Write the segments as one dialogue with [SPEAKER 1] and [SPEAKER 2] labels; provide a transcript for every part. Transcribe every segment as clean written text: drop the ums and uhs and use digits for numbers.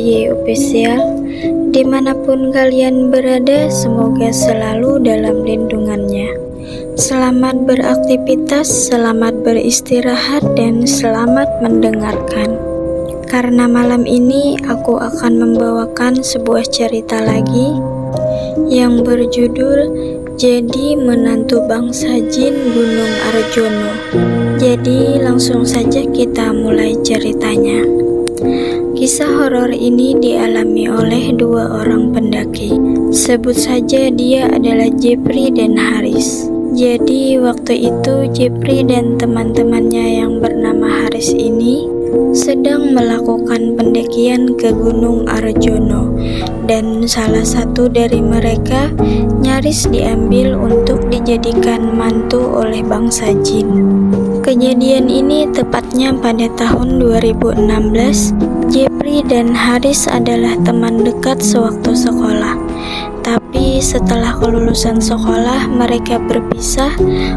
[SPEAKER 1] DIY Official. Dimanapun kalian berada, semoga selalu dalam lindungannya. Selamat beraktivitas, selamat beristirahat, dan selamat mendengarkan. Karena malam ini aku akan membawakan sebuah cerita lagi yang berjudul Jadi Menantu Bangsa Jin Gunung Arjono. Jadi langsung saja kita mulai ceritanya. Kisah horor ini dialami oleh dua orang pendaki. Sebut saja dia adalah Jeffrey dan Haris. Jadi waktu itu Jeffrey dan teman-temannya yang bernama Haris ini sedang melakukan pendakian ke Gunung Arjono, dan salah satu dari mereka nyaris diambil untuk dijadikan mantu oleh bangsa jin. Kejadian ini tepatnya pada tahun 2016. Jeffrey dan Haris adalah teman dekat sewaktu sekolah. Tapi setelah kelulusan sekolah mereka berpisah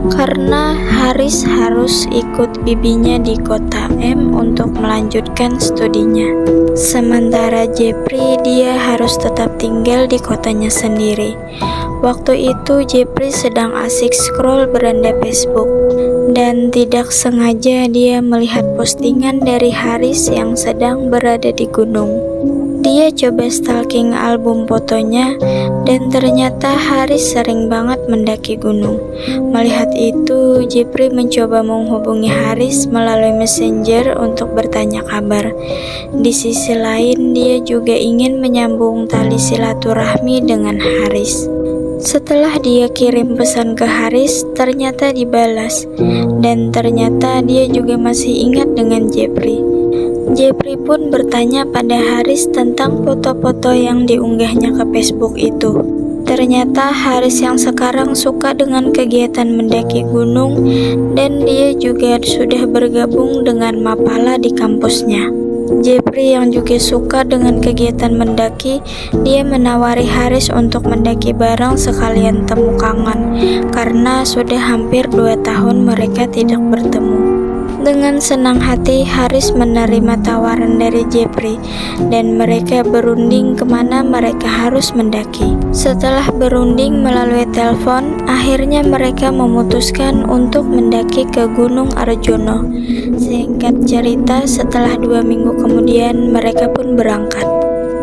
[SPEAKER 1] karena Haris harus ikut bibinya di kota M untuk melanjutkan studinya. Sementara Jeffrey dia harus tetap tinggal di kotanya sendiri. Waktu itu Jeffrey sedang asik scroll beranda Facebook dan tidak sengaja dia melihat postingan dari Haris yang sedang berada di gunung. Dia coba stalking album fotonya dan ternyata Haris sering banget mendaki gunung. Melihat itu, Jeffrey mencoba menghubungi Haris melalui Messenger untuk bertanya kabar. Di sisi lain, dia juga ingin menyambung tali silaturahmi dengan Haris. Setelah dia kirim pesan ke Haris, ternyata dibalas, dan ternyata dia juga masih ingat dengan Jeffrey. Jeffrey pun bertanya pada Haris tentang foto-foto yang diunggahnya ke Facebook itu. Ternyata Haris yang sekarang suka dengan kegiatan mendaki gunung dan dia juga sudah bergabung dengan Mapala di kampusnya. Jeffrey yang juga suka dengan kegiatan mendaki, dia menawari Haris untuk mendaki bareng sekalian temu kangen karena sudah hampir 2 tahun mereka tidak bertemu. Dengan senang hati, Haris menerima tawaran dari Jeffrey dan mereka berunding kemana mereka harus mendaki. Setelah berunding melalui telepon, akhirnya mereka memutuskan untuk mendaki ke Gunung Arjono. Singkat cerita, setelah 2 minggu kemudian mereka pun berangkat.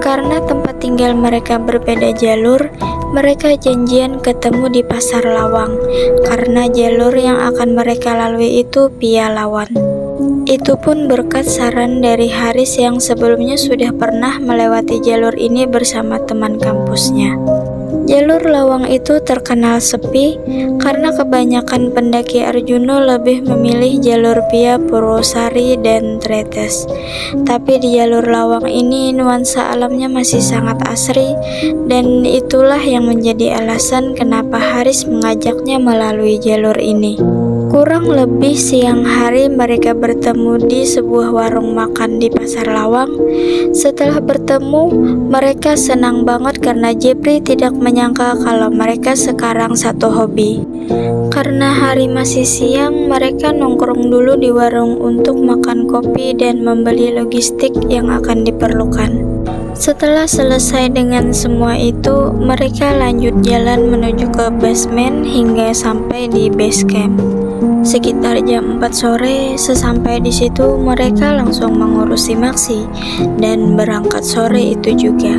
[SPEAKER 1] Karena tempat tinggal mereka berbeda jalur, mereka janjian ketemu di Pasar Lawang karena jalur yang akan mereka lalui itu via Lawan. Itu pun berkat saran dari Haris yang sebelumnya sudah pernah melewati jalur ini bersama teman kampusnya. Jalur Lawang itu terkenal sepi karena kebanyakan pendaki Arjono lebih memilih jalur via Purwosari dan Tretes. Tapi di jalur Lawang ini nuansa alamnya masih sangat asri dan itulah yang menjadi alasan kenapa Haris mengajaknya melalui jalur ini. Kurang lebih siang hari mereka bertemu di sebuah warung makan di Pasar Lawang. Setelah bertemu, mereka senang banget karena Jeffrey tidak menyangka kalau mereka sekarang satu hobi. Karena hari masih siang, mereka nongkrong dulu di warung untuk makan kopi dan membeli logistik yang akan diperlukan. Setelah selesai dengan semua itu, mereka lanjut jalan menuju ke basement hingga sampai di base camp. Sekitar jam 4 sore, sesampai di situ mereka langsung mengurusi Maxi dan berangkat sore itu juga.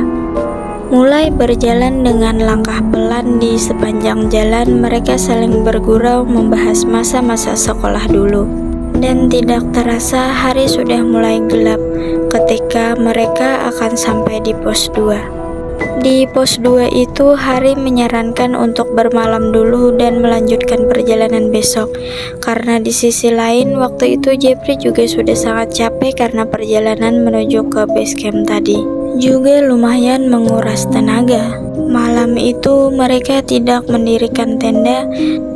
[SPEAKER 1] Mulai berjalan dengan langkah pelan di sepanjang jalan, mereka saling bergurau membahas masa-masa sekolah dulu. Dan tidak terasa hari sudah mulai gelap ketika mereka akan sampai di pos 2. Di pos 2 itu Hari menyarankan untuk bermalam dulu dan melanjutkan perjalanan besok. Karena di sisi lain waktu itu Jeffrey juga sudah sangat capek karena perjalanan menuju ke base camp tadi. Juga lumayan menguras tenaga. Malam itu mereka tidak mendirikan tenda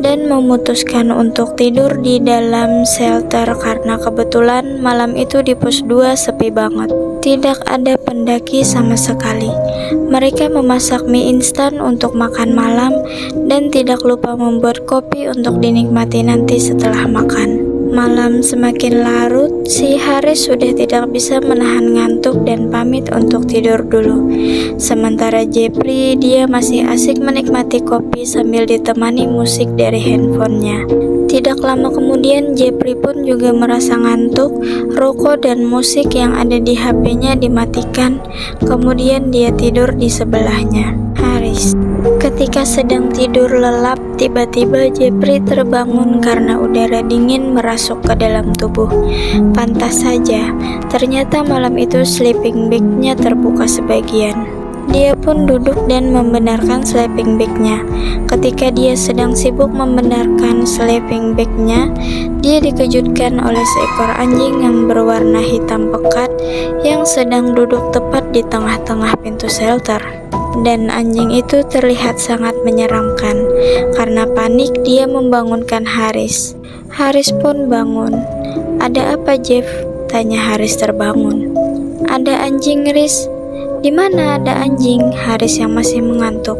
[SPEAKER 1] dan memutuskan untuk tidur di dalam shelter karena kebetulan malam itu di pos 2 sepi banget. Tidak ada pendaki sama sekali. Mereka memasak mie instan untuk makan malam dan tidak lupa membuat kopi untuk dinikmati nanti setelah makan. Malam semakin larut, si Haris sudah tidak bisa menahan ngantuk dan pamit untuk tidur dulu. Sementara Jepri, dia masih asik menikmati kopi sambil ditemani musik dari handphonenya. Tidak lama kemudian Jepri pun juga merasa ngantuk. Rokok dan musik yang ada di HP-nya dimatikan. Kemudian dia tidur di sebelahnya. Haris. Ketika sedang tidur lelap, tiba-tiba Jepri terbangun karena udara dingin merasuk ke dalam tubuh. Pantas saja, ternyata malam itu sleeping bag-nya terbuka sebagian. Dia pun duduk dan membenarkan sleeping bag-nya. Ketika dia sedang sibuk membenarkan sleeping bag-nya, dia dikejutkan oleh seekor anjing yang berwarna hitam pekat yang sedang duduk tepat di tengah-tengah pintu shelter. Dan anjing itu terlihat sangat menyeramkan. Karena panik, dia membangunkan Haris. Haris pun bangun. "Ada apa, Jeff?" tanya Haris terbangun. "Ada anjing, Riz." "Di mana ada anjing?" Haris yang masih mengantuk.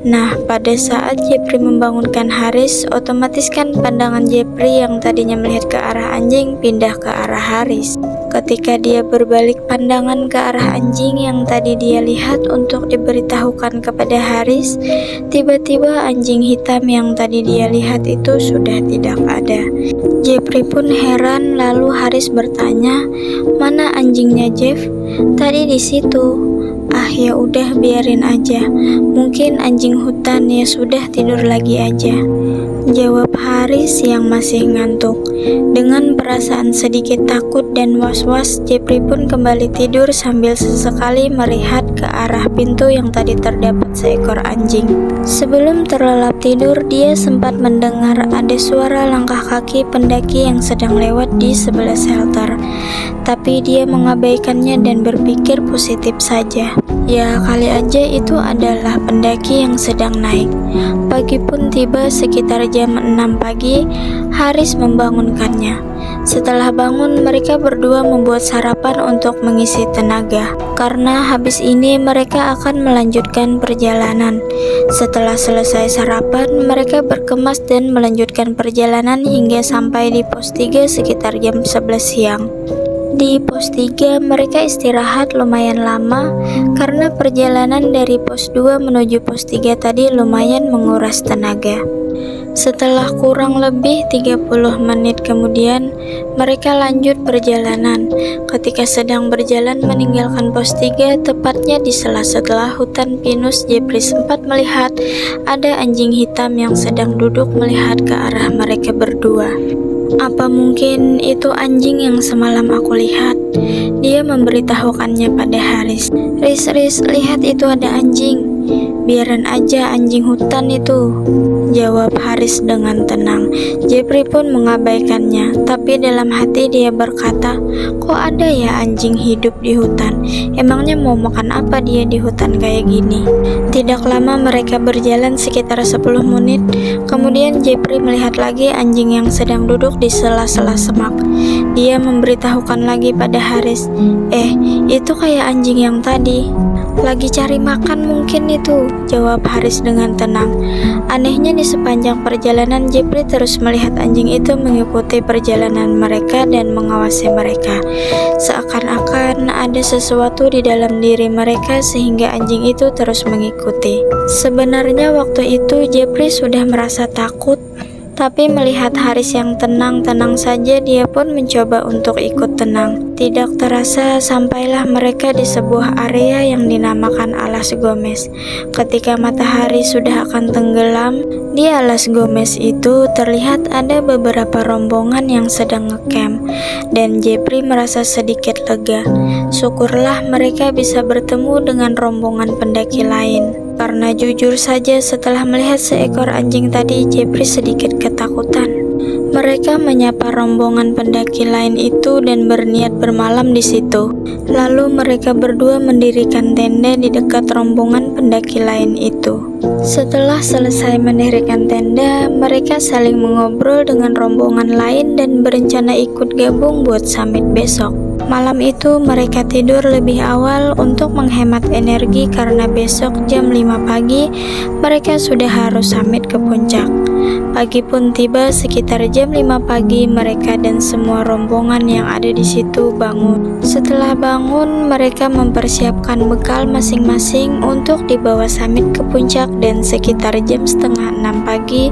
[SPEAKER 1] Nah, pada saat Jepri membangunkan Haris, otomatis kan pandangan Jepri yang tadinya melihat ke arah anjing pindah ke arah Haris. Ketika dia berbalik pandangan ke arah anjing yang tadi dia lihat untuk diberitahukan kepada Haris, tiba-tiba anjing hitam yang tadi dia lihat itu sudah tidak ada. Jepri pun heran, lalu Haris bertanya, "Mana anjingnya, Jeff?" "Tadi di situ." "Ah, ya udah, biarin aja. Mungkin anjing hutan, ya sudah, tidur lagi aja," jawab Haris yang masih ngantuk. Dengan perasaan sedikit takut dan was-was, Jepri pun kembali tidur sambil sesekali melihat ke arah pintu yang tadi terdapat seekor anjing. Sebelum terlelap tidur, dia sempat mendengar ada suara langkah kaki pendaki yang sedang lewat di sebelah shelter. Tapi dia mengabaikannya dan berpikir positif saja. Ya, kali aja itu adalah pendaki yang sedang naik. Pagi pun tiba sekitar jam 6 pagi, Haris membangunkannya. Setelah bangun, mereka berdua membuat sarapan untuk mengisi tenaga. Karena habis ini mereka akan melanjutkan perjalanan. Setelah selesai sarapan, mereka berkemas dan melanjutkan perjalanan hingga sampai di pos 3 sekitar jam 11 siang. Di pos 3 mereka istirahat lumayan lama karena perjalanan dari pos 2 menuju pos 3 tadi lumayan menguras tenaga. Setelah kurang lebih 30 menit kemudian, mereka lanjut perjalanan. Ketika sedang berjalan meninggalkan pos 3, tepatnya di sela-sela hutan pinus, Jepri sempat melihat ada anjing hitam yang sedang duduk melihat ke arah mereka berdua. "Apa mungkin itu anjing yang semalam aku lihat?" Dia memberitahukannya pada Haris. Riz, lihat itu ada anjing." "Biarin aja, anjing hutan itu," jawab Haris dengan tenang. Jepri pun mengabaikannya, tapi dalam hati dia berkata, "Kok ada ya anjing hidup di hutan? Emangnya mau makan apa dia di hutan kayak gini?" Tidak lama mereka berjalan sekitar 10 menit. Kemudian Jepri melihat lagi anjing yang sedang duduk di sela-sela semak. Dia memberitahukan lagi pada Haris, "Itu kayak anjing yang tadi." "Lagi cari makan mungkin itu," jawab Haris dengan tenang. Anehnya di sepanjang perjalanan, Jepri terus melihat anjing itu mengikuti perjalanan mereka dan mengawasi mereka. Seakan-akan ada sesuatu di dalam diri mereka sehingga anjing itu terus mengikuti. Sebenarnya waktu itu Jepri sudah merasa takut, tapi melihat Haris yang tenang-tenang saja, dia pun mencoba untuk ikut tenang. Tidak terasa sampailah mereka di sebuah area yang dinamakan Alas Gomez. Ketika matahari sudah akan tenggelam, di Alas Gomez itu terlihat ada beberapa rombongan yang sedang ngecamp, dan Jepri merasa sedikit lega. Syukurlah mereka bisa bertemu dengan rombongan pendaki lain. Karena jujur saja setelah melihat seekor anjing tadi, Jepri sedikit ketakutan. Mereka menyapa rombongan pendaki lain itu dan berniat bermalam di situ. Lalu mereka berdua mendirikan tenda di dekat rombongan pendaki lain itu. Setelah selesai mendirikan tenda, mereka saling mengobrol dengan rombongan lain dan berencana ikut gabung buat summit besok. Malam itu mereka tidur lebih awal untuk menghemat energi karena besok jam 5 pagi mereka sudah harus summit ke puncak. Pagi pun tiba. Sekitar jam 5 pagi mereka dan semua rombongan yang ada di situ bangun. Setelah bangun, mereka mempersiapkan bekal masing-masing untuk dibawa Samit ke puncak, dan sekitar jam setengah 6 pagi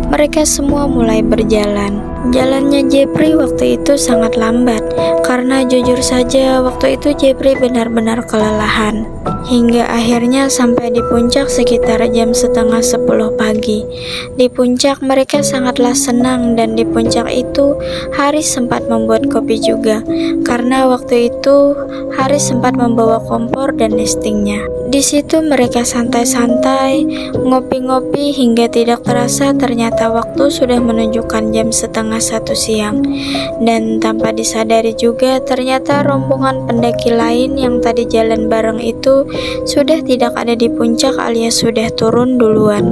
[SPEAKER 1] mereka semua mulai berjalan. Jalannya Jepri waktu itu sangat lambat, karena jujur saja waktu itu Jepri benar-benar kelelahan. Hingga akhirnya sampai di puncak sekitar jam setengah 10 pagi. Di puncak mereka sangatlah senang, dan di puncak itu Haris sempat membuat kopi juga, karena waktu itu Haris sempat membawa kompor dan nestingnya. Di situ mereka santai-santai, ngopi-ngopi hingga tidak terasa ternyata waktu sudah menunjukkan jam setengah 1 siang. Dan tanpa disadari juga ternyata rombongan pendaki lain yang tadi jalan bareng itu sudah tidak ada di puncak alias sudah turun duluan.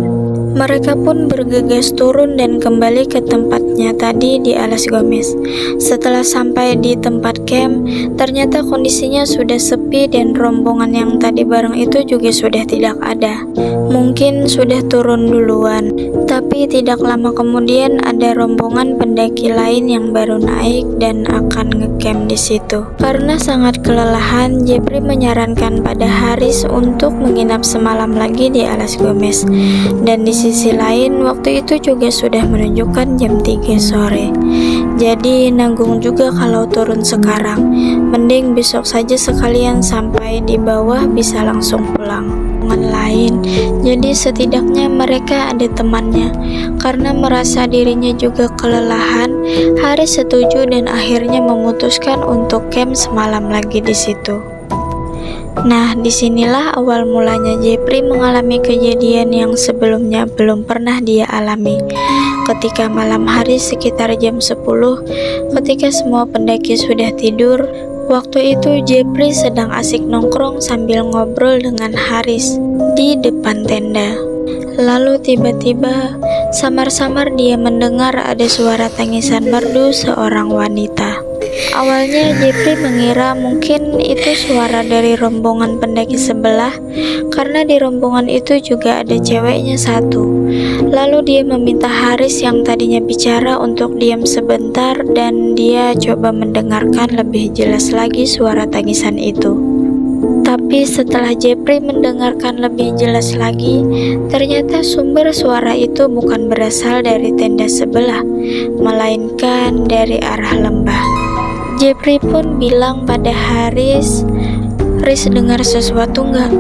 [SPEAKER 1] Mereka pun bergegas turun dan kembali ke tempatnya tadi di Alas Gomez. Setelah sampai di tempat camp, ternyata kondisinya sudah sepi dan rombongan yang tadi bareng itu juga sudah tidak ada. Mungkin sudah turun duluan, tapi tidak lama kemudian ada rombongan pendaki lain yang baru naik dan akan ngecamp di situ. Karena sangat kelelahan, Jepri menyarankan pada Haris untuk menginap semalam lagi di Alas Gomez. Dan di sisi lain, waktu itu juga sudah menunjukkan jam 3 sore. Jadi nanggung juga kalau turun sekarang. Mending besok saja sekalian sampai di bawah bisa langsung pulang. Lain, jadi setidaknya mereka ada temannya. Karena merasa dirinya juga kelelahan, Haris setuju dan akhirnya memutuskan untuk camp semalam lagi di situ. Nah, disinilah awal mulanya Jepri mengalami kejadian yang sebelumnya belum pernah dia alami. Ketika malam hari sekitar jam 10, ketika semua pendaki sudah tidur, waktu itu Jepri sedang asik nongkrong sambil ngobrol dengan Haris di depan tenda. Lalu tiba-tiba samar-samar dia mendengar ada suara tangisan merdu seorang wanita. Awalnya Jepri mengira mungkin itu suara dari rombongan pendaki sebelah, karena di rombongan itu juga ada ceweknya satu. Lalu dia meminta Haris yang tadinya bicara untuk diam sebentar, dan dia coba mendengarkan lebih jelas lagi suara tangisan itu. Tapi setelah Jepri mendengarkan lebih jelas lagi, ternyata sumber suara itu bukan berasal dari tenda sebelah, melainkan dari arah lembah. Jepri pun bilang pada Haris, "Haris, dengar sesuatu nggak?"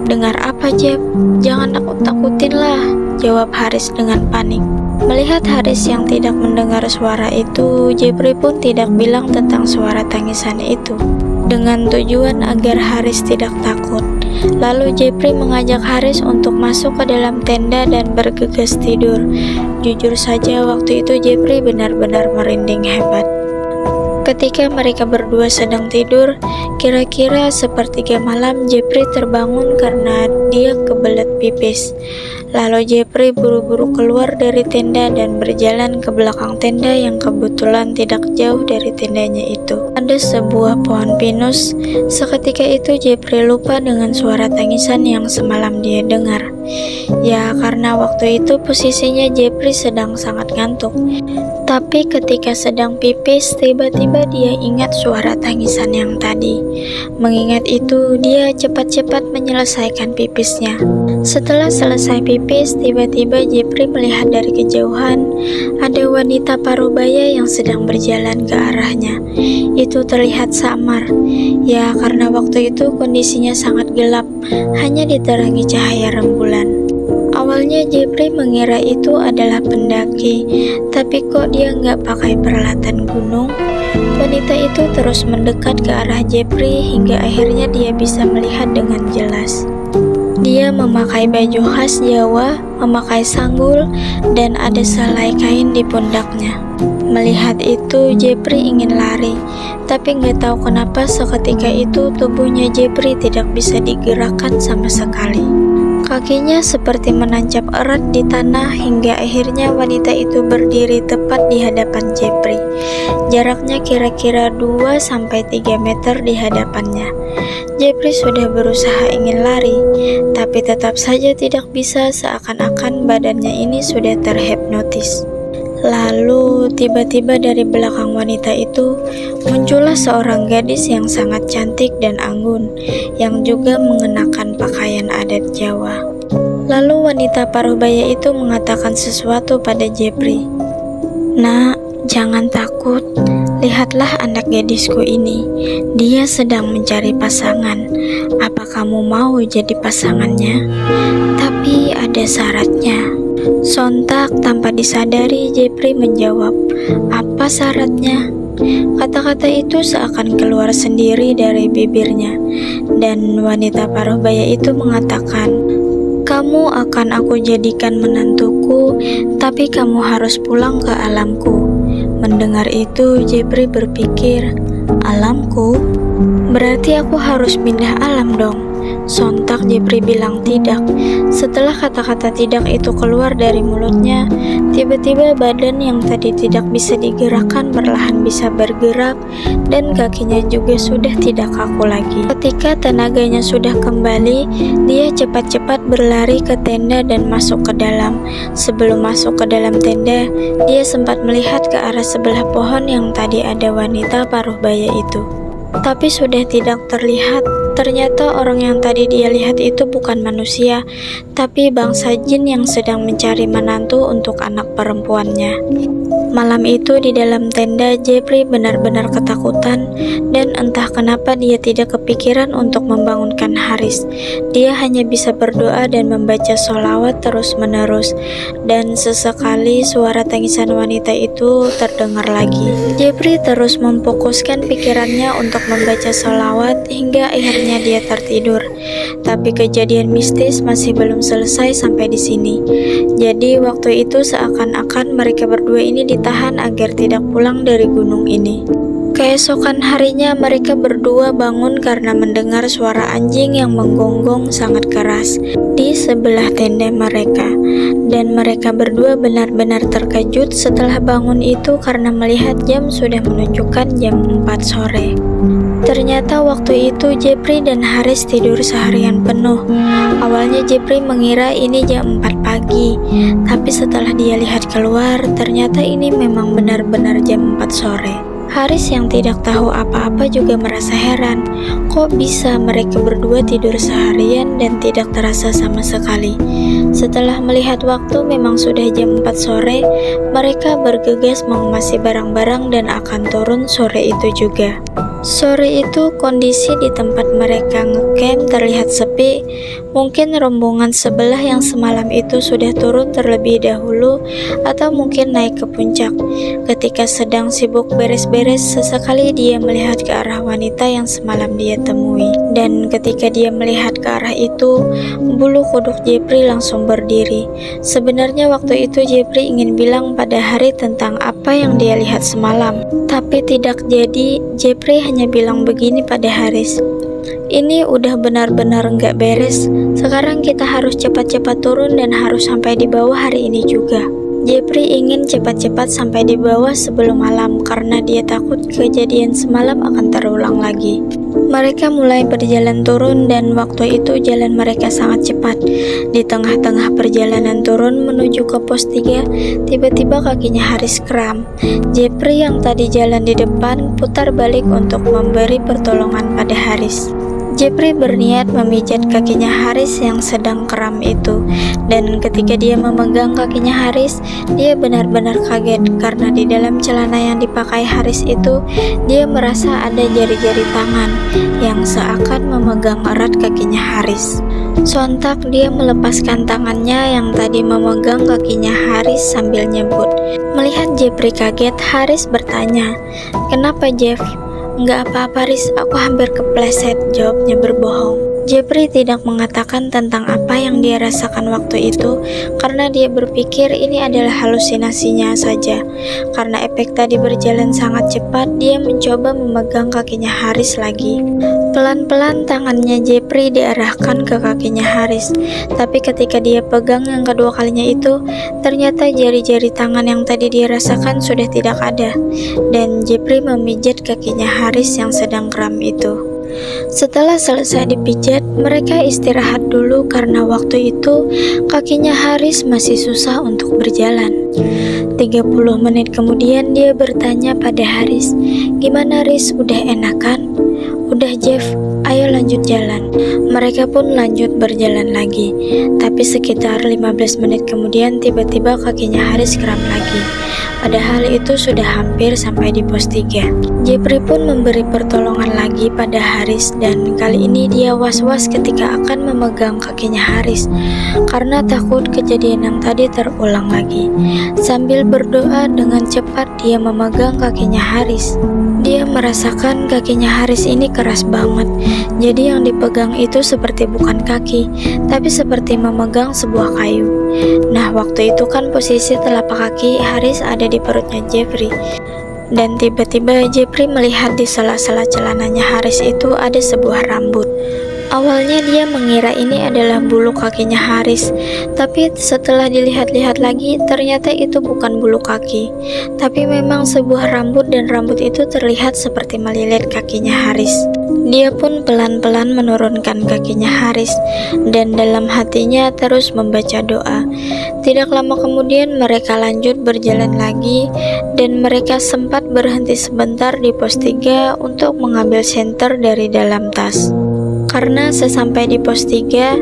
[SPEAKER 1] "Dengar apa, Jep? Jangan takut-takutin lah," jawab Haris dengan panik. Melihat Haris yang tidak mendengar suara itu, Jepri pun tidak bilang tentang suara tangisan itu, dengan tujuan agar Haris tidak takut. Lalu Jepri mengajak Haris untuk masuk ke dalam tenda dan bergegas tidur. Jujur saja waktu itu Jepri benar-benar merinding hebat. Ketika mereka berdua sedang tidur, kira-kira sepertiga malam Jepri terbangun karena dia kebelet pipis. Lalu Jepri buru-buru keluar dari tenda dan berjalan ke belakang tenda yang kebetulan tidak jauh dari tendanya itu. Ada sebuah pohon pinus. Seketika itu Jepri lupa dengan suara tangisan yang semalam dia dengar. Ya, karena waktu itu posisinya Jepri sedang sangat ngantuk. Tapi ketika sedang pipis, tiba-tiba dia ingat suara tangisan yang tadi. Mengingat itu, dia cepat-cepat menyelesaikan pipisnya. Setelah selesai pipis, tiba-tiba Jepri melihat dari kejauhan ada wanita parubaya yang sedang berjalan ke arahnya. Itu terlihat samar. Ya, karena waktu itu kondisinya sangat gelap, hanya diterangi cahaya rembulan. Awalnya Jepri mengira itu adalah pendaki, tapi kok dia nggak pakai peralatan gunung? Wanita itu terus mendekat ke arah Jepri hingga akhirnya dia bisa melihat dengan jelas. Dia memakai baju khas Jawa, memakai sanggul, dan ada selai kain di pundaknya. Melihat itu, Jepri ingin lari, tapi nggak tahu kenapa seketika itu tubuhnya Jepri tidak bisa digerakkan sama sekali. Kakinya seperti menancap erat di tanah hingga akhirnya wanita itu berdiri tepat di hadapan Jeffrey. Jaraknya kira-kira 2-3 meter di hadapannya. Jeffrey sudah berusaha ingin lari, tapi tetap saja tidak bisa, seakan-akan badannya ini sudah terhipnotis. Lalu tiba-tiba dari belakang wanita itu muncullah seorang gadis yang sangat cantik dan anggun, yang juga mengenakan pakaian adat Jawa. Lalu wanita paruhbaya itu mengatakan sesuatu pada Jeffrey. "Nak, jangan takut. Lihatlah anak gadisku ini. Dia sedang mencari pasangan. Apa kamu mau jadi pasangannya? Tapi ada syaratnya." Sontak tanpa disadari Jeffrey menjawab, "Apa syaratnya?" Kata-kata itu seakan keluar sendiri dari bibirnya, dan wanita paruhbaya itu mengatakan, "Kamu akan aku jadikan menantuku, tapi kamu harus pulang ke alamku." Mendengar itu, Jeffrey berpikir, "Alamku? Berarti aku harus pindah alam dong." Sontak Jeffrey bilang tidak. Setelah kata-kata tidak itu keluar dari mulutnya, tiba-tiba badan yang tadi tidak bisa digerakkan perlahan bisa bergerak, dan kakinya juga sudah tidak kaku lagi. Ketika tenaganya sudah kembali, dia cepat-cepat berlari ke tenda dan masuk ke dalam. Sebelum masuk ke dalam tenda, dia sempat melihat ke arah sebelah pohon yang tadi ada wanita paruhbaya itu. Tapi sudah tidak terlihat. Ternyata orang yang tadi dia lihat itu bukan manusia, tapi bangsa jin yang sedang mencari menantu untuk anak perempuannya. Malam itu di dalam tenda, Jeffrey benar-benar ketakutan, dan entah kenapa dia tidak kepikiran untuk membangunkan Haris. Dia hanya bisa berdoa dan membaca sholawat terus-menerus, dan sesekali suara tangisan wanita itu terdengar lagi. Jeffrey terus memfokuskan pikirannya untuk membaca sholawat hingga akhirnya dia tertidur. Tapi kejadian mistis masih belum selesai sampai di sini. Jadi waktu itu seakan-akan mereka berdua ini ditahan agar tidak pulang dari gunung ini. Keesokan harinya mereka berdua bangun karena mendengar suara anjing yang menggonggong sangat keras di sebelah tenda mereka. Dan mereka berdua benar-benar terkejut setelah bangun itu karena melihat jam sudah menunjukkan jam 4 sore. Ternyata waktu itu Jeffrey dan Haris tidur seharian penuh. Awalnya Jeffrey mengira ini jam 4 pagi, tapi setelah dia lihat keluar, ternyata ini memang benar-benar jam 4 sore. Haris yang tidak tahu apa-apa juga merasa heran, kok bisa mereka berdua tidur seharian dan tidak terasa sama sekali. Setelah melihat waktu memang sudah jam 4 sore, mereka bergegas mengemasi barang-barang dan akan turun sore itu juga. Sore itu kondisi di tempat mereka ngecamp terlihat sepi. Mungkin rombongan sebelah yang semalam itu sudah turun terlebih dahulu, atau mungkin naik ke puncak. Ketika sedang sibuk beres-beres, sesekali dia melihat ke arah wanita yang semalam dia temui. Dan ketika dia melihat ke arah itu, bulu kuduk Jeffrey langsung berdiri. Sebenarnya waktu itu Jeffrey ingin bilang pada Hari tentang apa yang dia lihat semalam, tapi tidak jadi. Jeffrey hanya bilang begini pada Haris, "Ini udah benar-benar nggak beres. Sekarang kita harus cepat-cepat turun dan harus sampai di bawah hari ini juga." Jeffrey ingin cepat-cepat sampai di bawah sebelum malam karena dia takut kejadian semalam akan terulang lagi. Mereka mulai berjalan turun dan waktu itu jalan mereka sangat cepat. Di tengah-tengah perjalanan turun menuju ke pos 3, tiba-tiba kakinya Haris kram. Jeffrey yang tadi jalan di depan putar balik untuk memberi pertolongan pada Haris. Jeffrey berniat memijat kakinya Haris yang sedang kram itu, dan ketika dia memegang kakinya Haris, dia benar-benar kaget karena di dalam celana yang dipakai Haris itu, dia merasa ada jari-jari tangan yang seakan memegang erat kakinya Haris. Sontak dia melepaskan tangannya yang tadi memegang kakinya Haris sambil nyebut. Melihat Jeffrey kaget, Haris bertanya, "Kenapa Jeff?" "Enggak apa-apa Riz, aku hampir kepleset," jawabnya berbohong. Jeffrey tidak mengatakan tentang apa yang dia rasakan waktu itu karena dia berpikir ini adalah halusinasinya saja. Karena efek tadi berjalan sangat cepat, dia mencoba memegang kakinya Haris lagi. Pelan-pelan tangannya Jeffrey diarahkan ke kakinya Haris, tapi ketika dia pegang yang kedua kalinya itu, ternyata jari-jari tangan yang tadi dia rasakan sudah tidak ada, dan Jeffrey memijat kakinya Haris yang sedang kram itu. Setelah selesai dipijat, mereka istirahat dulu karena waktu itu kakinya Haris masih susah untuk berjalan. 30 menit kemudian dia bertanya pada Haris, "Gimana Haris, udah enakan?" "Udah Jeff, ayo lanjut jalan." Mereka pun lanjut berjalan lagi. Tapi sekitar 15 menit kemudian tiba-tiba kakinya Haris kram lagi. Padahal itu sudah hampir sampai di pos 3. Jeffrey pun memberi pertolongan lagi pada Haris, dan kali ini dia was-was ketika akan memegang kakinya Haris karena takut kejadian yang tadi terulang lagi. Sambil berdoa dengan cepat dia memegang kakinya Haris. Dia merasakan kakinya Haris ini keras banget, jadi yang dipegang itu seperti bukan kaki, tapi seperti memegang sebuah kayu. Nah, waktu itu kan posisi telapak kaki Haris ada di perutnya Jeffrey. Dan tiba-tiba Jeffrey melihat di sela-sela celananya Haris itu ada sebuah rambut. Awalnya dia mengira ini adalah bulu kakinya Haris, tapi setelah dilihat-lihat lagi ternyata itu bukan bulu kaki, tapi memang sebuah rambut, dan rambut itu terlihat seperti melilit kakinya Haris. Dia pun pelan-pelan menurunkan kakinya Haris, dan dalam hatinya terus membaca doa. Tidak lama kemudian mereka lanjut berjalan lagi, dan mereka sempat berhenti sebentar di pos 3 untuk mengambil senter dari dalam tas. Karena sesampai di pos 3,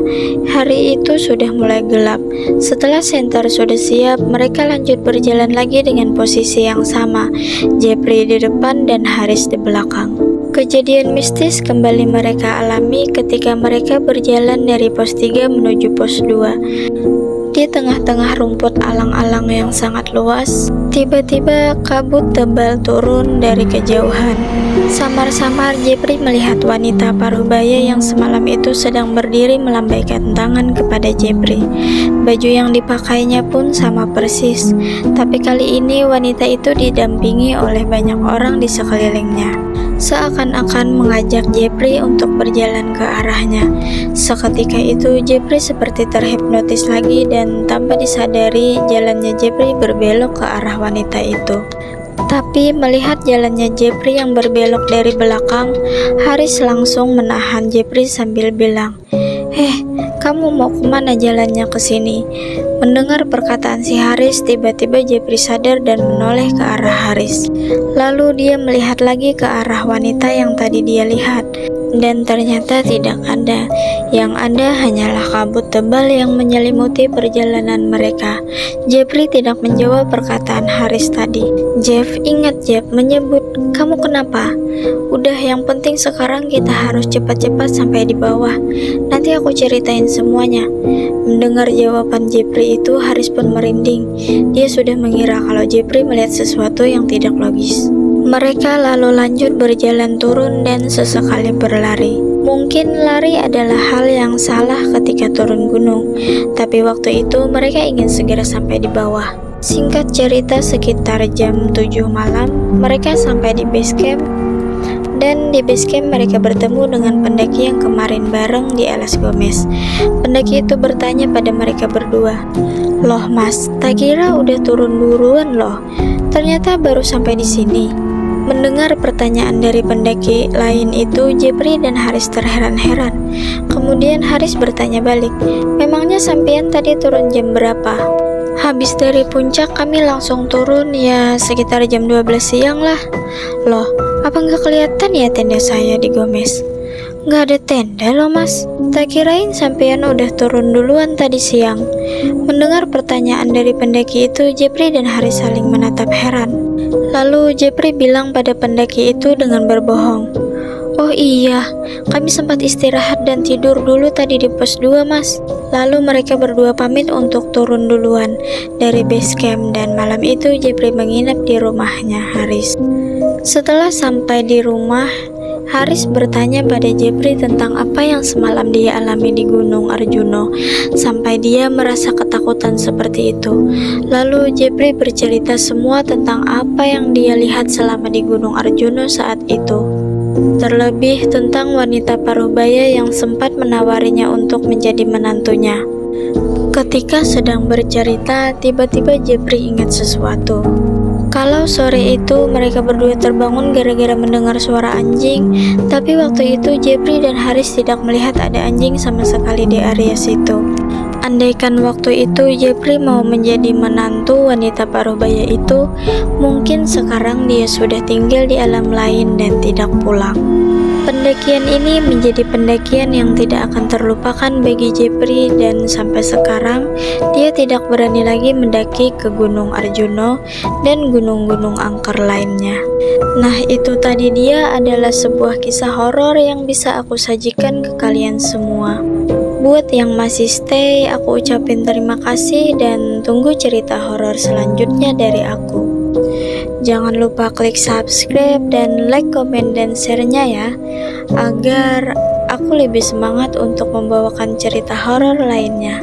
[SPEAKER 1] hari itu sudah mulai gelap. Setelah senter sudah siap, mereka lanjut berjalan lagi dengan posisi yang sama, Jeffrey di depan dan Haris di belakang. Kejadian mistis kembali mereka alami ketika mereka berjalan dari pos 3 menuju pos 2. Di tengah-tengah rumput alang-alang yang sangat luas, tiba-tiba kabut tebal turun dari kejauhan. Samar-samar Jeffrey melihat wanita paruh-baya yang semalam itu sedang berdiri melambaikan tangan kepada Jeffrey. Baju yang dipakainya pun sama persis, tapi kali ini wanita itu didampingi oleh banyak orang di sekelilingnya, seakan-akan mengajak Jeffrey untuk berjalan ke arahnya. Seketika itu Jeffrey seperti terhipnotis lagi, dan tanpa disadari jalannya Jeffrey berbelok ke arah wanita itu. Tapi melihat jalannya Jeffrey yang berbelok dari belakang, Haris langsung menahan Jeffrey sambil bilang, kamu mau kemana jalannya ke sini?" Mendengar perkataan si Haris, tiba-tiba Jeffrey sadar dan menoleh ke arah Haris. Lalu dia melihat lagi ke arah wanita yang tadi dia lihat, dan ternyata tidak ada. Yang ada hanyalah kabut tebal yang menyelimuti perjalanan mereka. Jeffrey tidak menjawab perkataan Haris tadi. "Jeff, ingat Jeff menyebut, kamu kenapa? Udah, yang penting sekarang kita harus cepat-cepat sampai di bawah. Nanti aku ceritain semuanya." Mendengar jawaban Jeffrey itu, Haris pun merinding. Dia sudah mengira kalau Jeffrey melihat sesuatu yang tidak logis. Mereka lalu lanjut berjalan turun dan sesekali berlari. Mungkin lari adalah hal yang salah ketika turun gunung, tapi waktu itu mereka ingin segera sampai di bawah. Singkat cerita, sekitar jam 7 malam, mereka sampai di base camp. Dan di base camp mereka bertemu dengan pendaki yang kemarin bareng di Las Gomez. Pendaki itu bertanya pada mereka berdua, "Loh mas, tak kira udah turun duluan loh. Ternyata baru sampai di sini." Mendengar pertanyaan dari pendaki lain itu, Jeffrey dan Haris terheran-heran. Kemudian Haris bertanya balik, "Memangnya sampean tadi turun jam berapa?" "Habis dari puncak kami langsung turun ya sekitar jam 12 siang lah." "Loh, apa nggak kelihatan ya tenda saya di Gomez?" "Nggak ada tenda loh mas, tak kirain sampean udah turun duluan tadi siang." Mendengar pertanyaan dari pendaki itu, Jeffrey dan Haris saling menatap heran. Lalu Jeffrey bilang pada pendaki itu dengan berbohong, "Oh iya, kami sempat istirahat dan tidur dulu tadi di pos 2 mas." Lalu mereka berdua pamit untuk turun duluan dari base camp, dan malam itu Jeffrey menginap di rumahnya Haris. Setelah sampai di rumah, Haris bertanya pada Jepri tentang apa yang semalam dia alami di Gunung Arjuno, sampai dia merasa ketakutan seperti itu. Lalu Jepri bercerita semua tentang apa yang dia lihat selama di Gunung Arjuno saat itu. Terlebih tentang wanita Parubaya yang sempat menawarinya untuk menjadi menantunya. Ketika sedang bercerita, tiba-tiba Jepri ingat sesuatu. Kalau sore itu mereka berdua terbangun gara-gara mendengar suara anjing, tapi waktu itu Jepri dan Haris tidak melihat ada anjing sama sekali di area situ. Andaikan waktu itu Jepri mau menjadi menantu wanita Parubaya itu, mungkin sekarang dia sudah tinggal di alam lain dan tidak pulang. Pendakian ini menjadi pendakian yang tidak akan terlupakan bagi Jepri, dan sampai sekarang dia tidak berani lagi mendaki ke Gunung Arjuno dan gunung-gunung angker lainnya. Nah, itu tadi dia adalah sebuah kisah horor yang bisa aku sajikan ke kalian semua. Buat yang masih stay, aku ucapin terima kasih dan tunggu cerita horor selanjutnya dari aku. Jangan lupa klik subscribe dan like, komen, dan share-nya ya, agar aku lebih semangat untuk membawakan cerita horor lainnya.